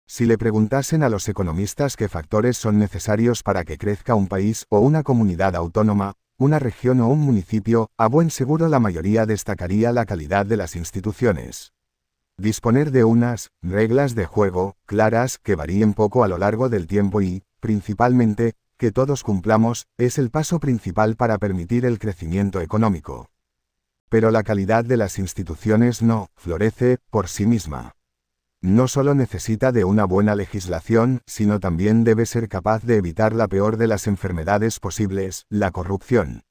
Si le preguntasen a los economistas qué factores son necesarios para que crezca un país o una comunidad autónoma, una región o un municipio, a buen seguro la mayoría destacaría la calidad de las instituciones. Disponer de unas reglas de juego claras que varíen poco a lo largo del tiempo y, principalmente, que todos cumplamos, es el paso principal para permitir el crecimiento económico. Pero la calidad de las instituciones no florece por sí misma. No solo necesita de una buena legislación, sino también debe ser capaz de evitar la peor de las enfermedades posibles, la corrupción.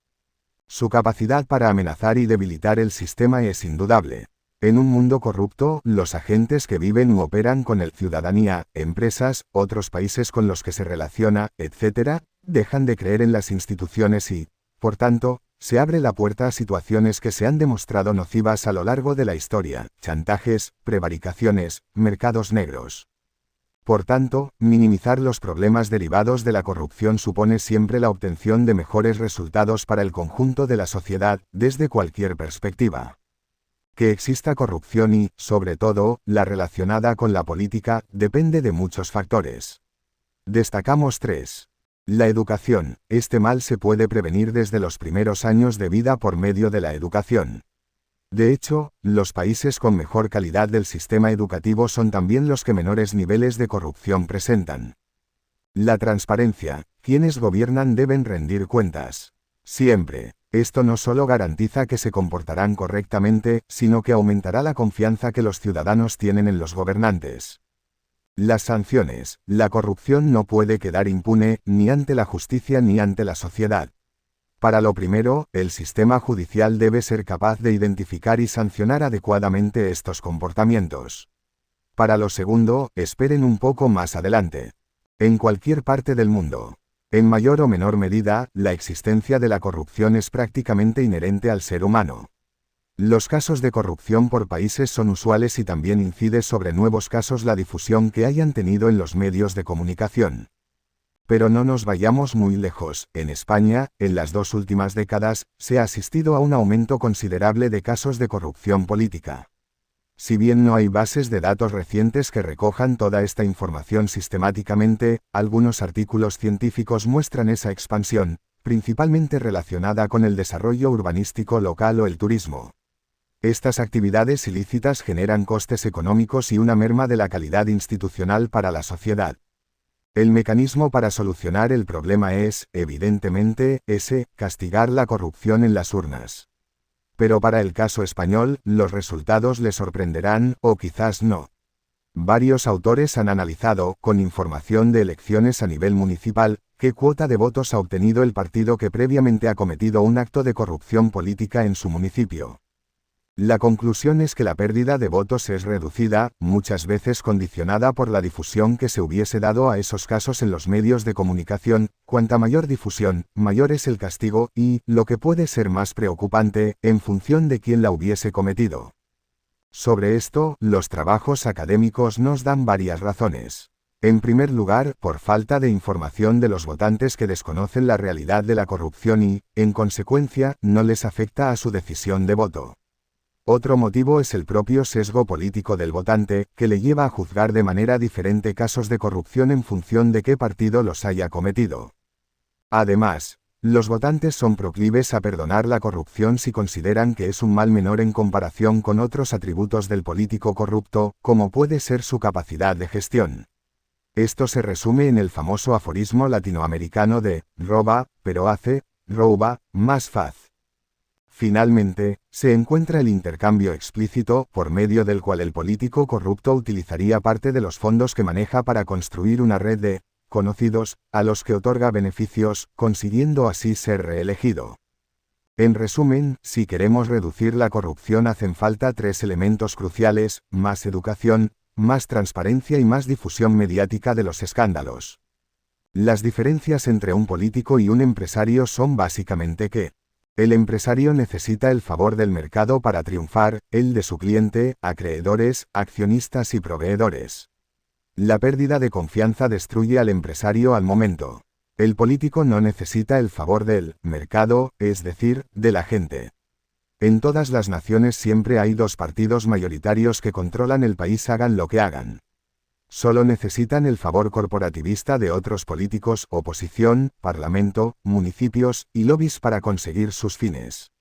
Su capacidad para amenazar y debilitar el sistema es indudable. En un mundo corrupto, los agentes que viven u operan con la ciudadanía, empresas, otros países con los que se relaciona, etc., dejan de creer en las instituciones y, por tanto, se abre la puerta a situaciones que se han demostrado nocivas a lo largo de la historia: chantajes, prevaricaciones, mercados negros. Por tanto, minimizar los problemas derivados de la corrupción supone siempre la obtención de mejores resultados para el conjunto de la sociedad, desde cualquier perspectiva. Que exista corrupción y, sobre todo, la relacionada con la política, depende de muchos factores. Destacamos 3. La educación. Este mal se puede prevenir desde los primeros años de vida por medio de la educación. De hecho, los países con mejor calidad del sistema educativo son también los que menores niveles de corrupción presentan. La transparencia. Quienes gobiernan deben rendir cuentas. Siempre. Esto no solo garantiza que se comportarán correctamente, sino que aumentará la confianza que los ciudadanos tienen en los gobernantes. Las sanciones. La corrupción no puede quedar impune, ni ante la justicia ni ante la sociedad. Para lo primero, el sistema judicial debe ser capaz de identificar y sancionar adecuadamente estos comportamientos. Para lo segundo, esperen un poco más adelante. En cualquier parte del mundo, en mayor o menor medida, la existencia de la corrupción es prácticamente inherente al ser humano. Los casos de corrupción por países son usuales y también incide sobre nuevos casos la difusión que hayan tenido en los medios de comunicación. Pero no nos vayamos muy lejos. En España, en las 2 últimas décadas, se ha asistido a un aumento considerable de casos de corrupción política. Si bien no hay bases de datos recientes que recojan toda esta información sistemáticamente, algunos artículos científicos muestran esa expansión, principalmente relacionada con el desarrollo urbanístico local o el turismo. Estas actividades ilícitas generan costes económicos y una merma de la calidad institucional para la sociedad. El mecanismo para solucionar el problema es, evidentemente, castigar la corrupción en las urnas. Pero para el caso español, los resultados le sorprenderán, o quizás no. Varios autores han analizado, con información de elecciones a nivel municipal, qué cuota de votos ha obtenido el partido que previamente ha cometido un acto de corrupción política en su municipio. La conclusión es que la pérdida de votos es reducida, muchas veces condicionada por la difusión que se hubiese dado a esos casos en los medios de comunicación. Cuanta mayor difusión, mayor es el castigo y, lo que puede ser más preocupante, en función de quién la hubiese cometido. Sobre esto, los trabajos académicos nos dan varias razones. En primer lugar, por falta de información de los votantes que desconocen la realidad de la corrupción y, en consecuencia, no les afecta a su decisión de voto. Otro motivo es el propio sesgo político del votante, que le lleva a juzgar de manera diferente casos de corrupción en función de qué partido los haya cometido. Además, los votantes son proclives a perdonar la corrupción si consideran que es un mal menor en comparación con otros atributos del político corrupto, como puede ser su capacidad de gestión. Esto se resume en el famoso aforismo latinoamericano de «roba, pero hace, rouba, más faz». Finalmente, se encuentra el intercambio explícito, por medio del cual el político corrupto utilizaría parte de los fondos que maneja para construir una red de conocidos, a los que otorga beneficios, consiguiendo así ser reelegido. En resumen, si queremos reducir la corrupción hacen falta 3 elementos cruciales: más educación, más transparencia y más difusión mediática de los escándalos. Las diferencias entre un político y un empresario son básicamente que el empresario necesita el favor del mercado para triunfar, el de su cliente, acreedores, accionistas y proveedores. La pérdida de confianza destruye al empresario al momento. El político no necesita el favor del mercado, es decir, de la gente. En todas las naciones siempre hay 2 partidos mayoritarios que controlan el país hagan lo que hagan. Solo necesitan el favor corporativista de otros políticos, oposición, parlamento, municipios y lobbies para conseguir sus fines.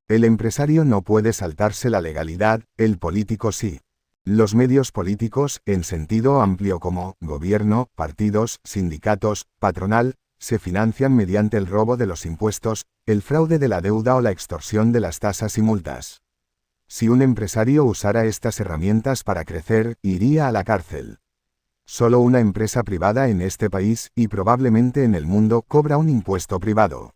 El empresario no puede saltarse la legalidad, el político sí. Los medios políticos, en sentido amplio como gobierno, partidos, sindicatos, patronal, se financian mediante el robo de los impuestos, el fraude de la deuda o la extorsión de las tasas y multas. Si un empresario usara estas herramientas para crecer, iría a la cárcel. Solo una empresa privada en este país, y probablemente en el mundo, cobra un impuesto privado.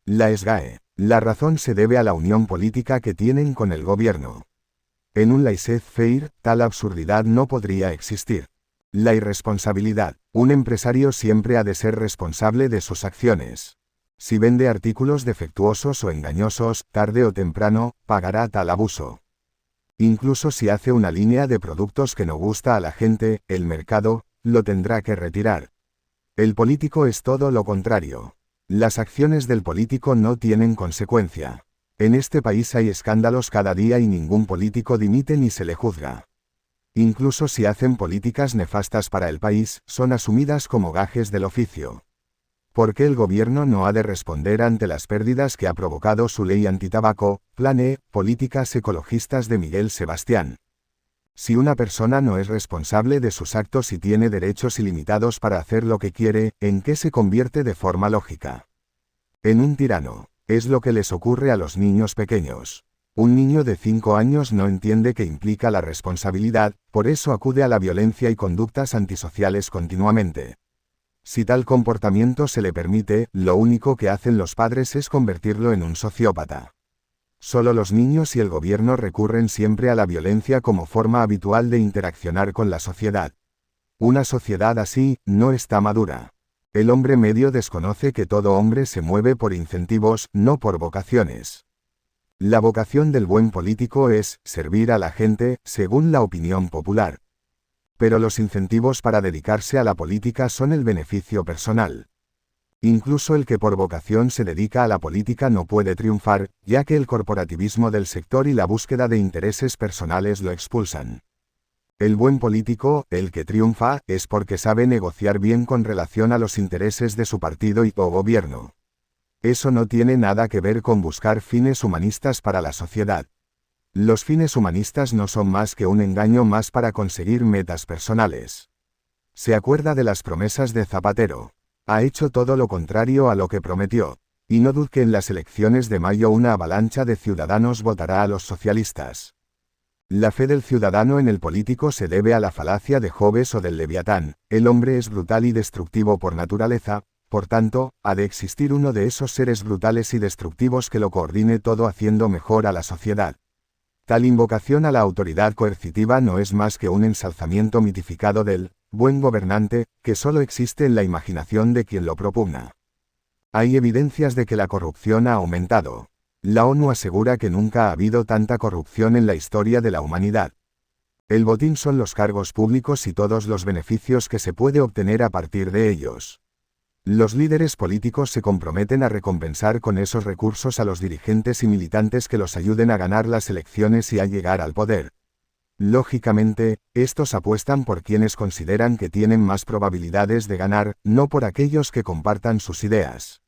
La SGAE. La razón se debe a la unión política que tienen con el gobierno. En un laissez-faire, tal absurdidad no podría existir. La irresponsabilidad. Un empresario siempre ha de ser responsable de sus acciones. Si vende artículos defectuosos o engañosos, tarde o temprano, pagará tal abuso. Incluso si hace una línea de productos que no gusta a la gente, el mercado, lo tendrá que retirar. El político es todo lo contrario. Las acciones del político no tienen consecuencia. En este país hay escándalos cada día y ningún político dimite ni se le juzga. Incluso si hacen políticas nefastas para el país, son asumidas como gajes del oficio. ¿Por qué el gobierno no ha de responder ante las pérdidas que ha provocado su ley antitabaco, Plan E, políticas ecologistas de Miguel Sebastián? Si una persona no es responsable de sus actos y tiene derechos ilimitados para hacer lo que quiere, ¿en qué se convierte de forma lógica? En un tirano. Es lo que les ocurre a los niños pequeños. Un niño de 5 años no entiende qué implica la responsabilidad, por eso acude a la violencia y conductas antisociales continuamente. Si tal comportamiento se le permite, lo único que hacen los padres es convertirlo en un sociópata. Solo los niños y el gobierno recurren siempre a la violencia como forma habitual de interaccionar con la sociedad. Una sociedad así, no está madura. El hombre medio desconoce que todo hombre se mueve por incentivos, no por vocaciones. La vocación del buen político es servir a la gente, según la opinión popular. Pero los incentivos para dedicarse a la política son el beneficio personal. Incluso el que por vocación se dedica a la política no puede triunfar, ya que el corporativismo del sector y la búsqueda de intereses personales lo expulsan. El buen político, el que triunfa, es porque sabe negociar bien con relación a los intereses de su partido o gobierno. Eso no tiene nada que ver con buscar fines humanistas para la sociedad. Los fines humanistas no son más que un engaño más para conseguir metas personales. Se acuerda de las promesas de Zapatero. Ha hecho todo lo contrario a lo que prometió. Y no dude que en las elecciones de mayo una avalancha de ciudadanos votará a los socialistas. La fe del ciudadano en el político se debe a la falacia de Jobes o del Leviatán. El hombre es brutal y destructivo por naturaleza, por tanto, ha de existir uno de esos seres brutales y destructivos que lo coordine todo haciendo mejor a la sociedad. Tal invocación a la autoridad coercitiva no es más que un ensalzamiento mitificado del buen gobernante, que solo existe en la imaginación de quien lo propugna. Hay evidencias de que la corrupción ha aumentado. La ONU asegura que nunca ha habido tanta corrupción en la historia de la humanidad. El botín son los cargos públicos y todos los beneficios que se puede obtener a partir de ellos. Los líderes políticos se comprometen a recompensar con esos recursos a los dirigentes y militantes que los ayuden a ganar las elecciones y a llegar al poder. Lógicamente, estos apuestan por quienes consideran que tienen más probabilidades de ganar, no por aquellos que compartan sus ideas.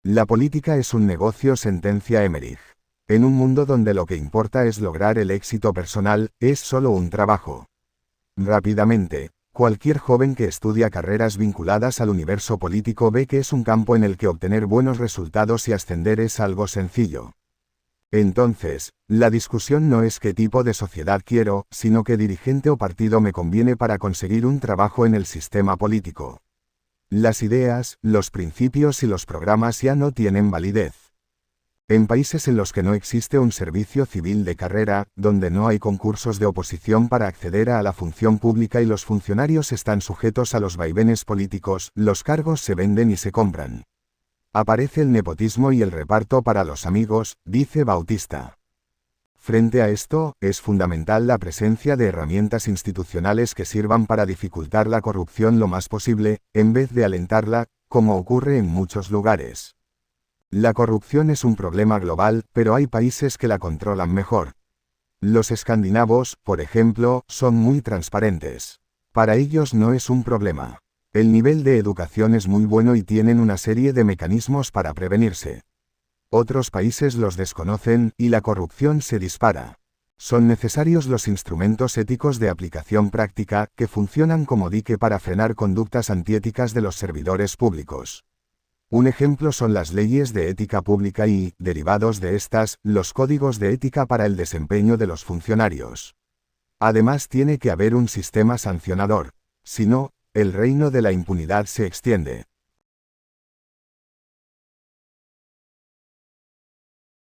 La política es un negocio, sentencia Emmerich. En un mundo donde lo que importa es lograr el éxito personal, es solo un trabajo. Rápidamente, cualquier joven que estudia carreras vinculadas al universo político ve que es un campo en el que obtener buenos resultados y ascender es algo sencillo. Entonces, la discusión no es qué tipo de sociedad quiero, sino qué dirigente o partido me conviene para conseguir un trabajo en el sistema político. Las ideas, los principios y los programas ya no tienen validez. En países en los que no existe un servicio civil de carrera, donde no hay concursos de oposición para acceder a la función pública y los funcionarios están sujetos a los vaivenes políticos, los cargos se venden y se compran. Aparece el nepotismo y el reparto para los amigos, dice Bautista. Frente a esto, es fundamental la presencia de herramientas institucionales que sirvan para dificultar la corrupción lo más posible, en vez de alentarla, como ocurre en muchos lugares. La corrupción es un problema global, pero hay países que la controlan mejor. Los escandinavos, por ejemplo, son muy transparentes. Para ellos no es un problema. El nivel de educación es muy bueno y tienen una serie de mecanismos para prevenirse. Otros países los desconocen y la corrupción se dispara. Son necesarios los instrumentos éticos de aplicación práctica que funcionan como dique para frenar conductas antiéticas de los servidores públicos. Un ejemplo son las leyes de ética pública y, derivados de estas, los códigos de ética para el desempeño de los funcionarios. Además tiene que haber un sistema sancionador. Si no, el reino de la impunidad se extiende.